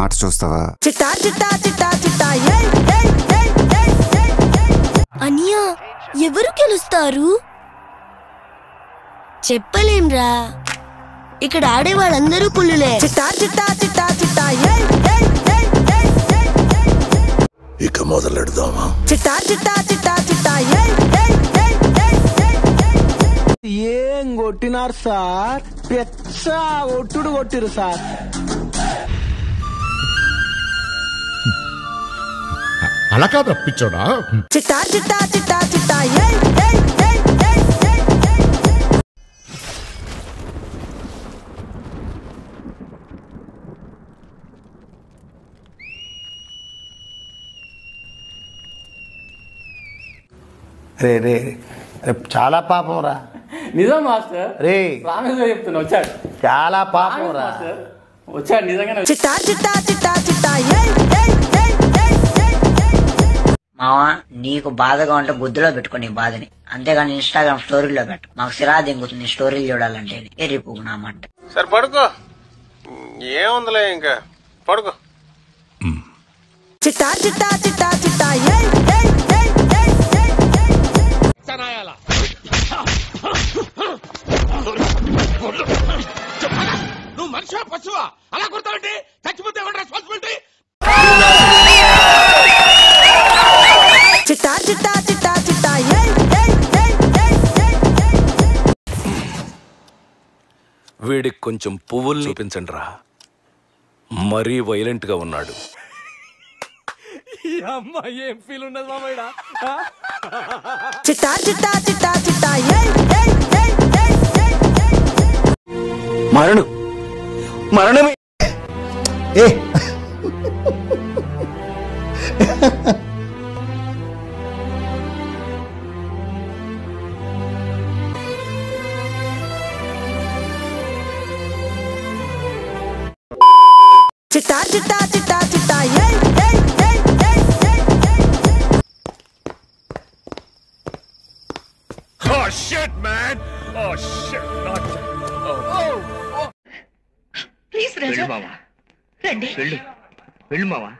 Arts చూస్తావా? అనియా ఎవరు గెలుస్తారు చెప్పలేంరా. ఇక్కడ ఆడే వాళ్ళందరూ పుల్లులే. ఇక మొదలెడదామా? ఏం కొట్టినారు సార్? పెచ్చ ఒట్టుడు కొట్టిరు సార్. అలా కాదు పిచ్చోడా. రే రే చాలా పాపం రా. నిజం మాస్టర్. రే రామేశ్వర చెప్తున్నా వచ్చాడు. చాలా పాపం రా. వచ్చాడు నిజంగానే. మావా నీకు బాధగా ఉంటే బుద్ధిలో పెట్టుకో నీ బాధని, అంతేగాని ఇన్స్టాగ్రామ్ స్టోరీలో పెట్టు. మాకు సిరా దింగుతుంది స్టోరీలు చూడాలంటే. ఎర్రిపోకున్నామంట. సరే పడుకో, ఏముందిలే ఇంకా పడుకో. నువ్వు మనిషివా పశువా? అలా కొడతావంటే చచ్చిపోతే రెస్పాన్సిబిలిటీ. వీడికి కొంచెం పువ్వులు చూపించండి రా, మరీ వైలెంట్ గా ఉన్నాడు. ఏం ఫీల్ ఉండదు మామయ్య. మరణమే. Oh shit man. Oh shit. Not. Oh. Please Raja రండి. వెళ్ళు మావా,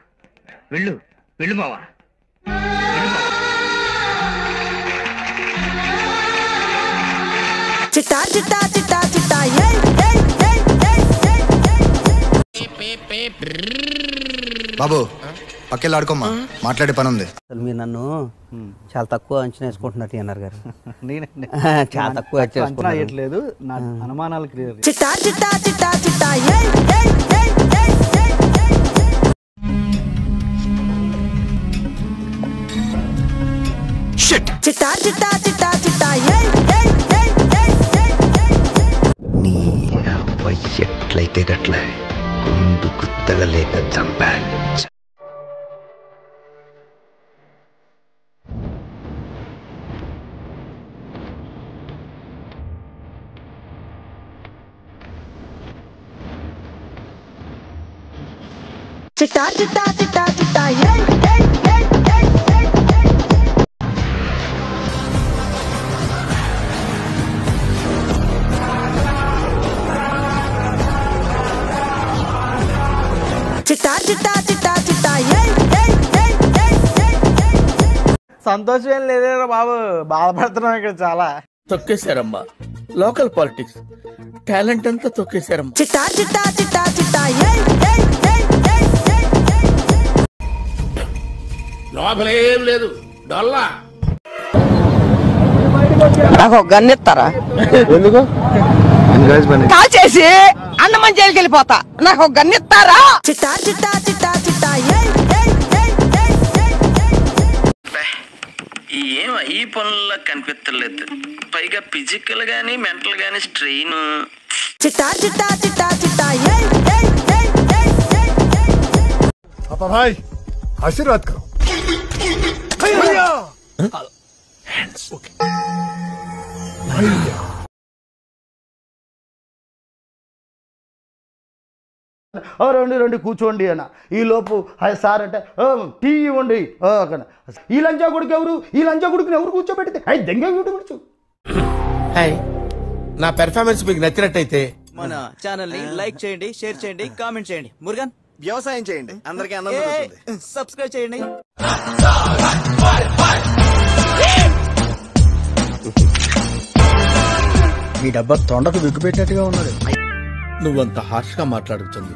వెళ్ళు మావా. బాబు పక్కెళ్ళి ఆడుకోమ్మా, మాట్లాడే పని ఉంది. అసలు మీరు నన్ను చాలా తక్కువ అంచనా వేసుకుంటున్నట్టు అన్నారు గారు. నేనండి చాలా తక్కువ అంచనా వేయట్లేదు, నా అనుమానాలు క్లియర్. నీ ఎట్లయితే గట్లే ముందుకు తగలేక చంపాను. సంతోషం ఏం లేదేరా బాబు, బాధపడుతున్నాం ఇక్కడ చాలా. తొక్కేశారమ్మా లోకల్ పాలిటిక్స్, టాలెంట్ అంతా తొక్కేశారమ్మా. లోపలేం లేదు డొల్లా. నాకు గన్నెత్తారా? ఎందుకు కాల్ చేసి అన్నమని జైలుకి వెళ్ళిపోతా. నాకు గన్నెత్తారా? ఏం ఈ పనుల్లో కనిపించలేదు. పైగా ఫిజికల్ గానీ మెంటల్ గానీ స్ట్రెయిన్. पापा भाई आशीर्वाद करो. రండి కూర్చోండి అన్న. ఈ లోపు సార్ అంటే టీ ఇవ్వండి. ఈ లంచా కొడుకు ఎవరు? ఈ లంచా కొడుకుని ఎవరు కూర్చోబెడితే దెంగ కూర్చో. నా పెర్ఫార్మెన్స్ మీకు నచ్చినట్టయితే మన ఛానల్ ని లైక్ చేయండి, షేర్ చేయండి, కామెంట్ చేయండి. మురుగన్ వ్యవసాయం చేయండి, అందరికీ అన్నం దొరుకుతుంది. సబ్స్క్రైబ్ చేయండి. మీ డబ్బా తొండకు విగ్గు పెట్టినట్టుగా ఉన్నాడు. నువ్వంత హార్ష్గా మాట్లాడుతుంది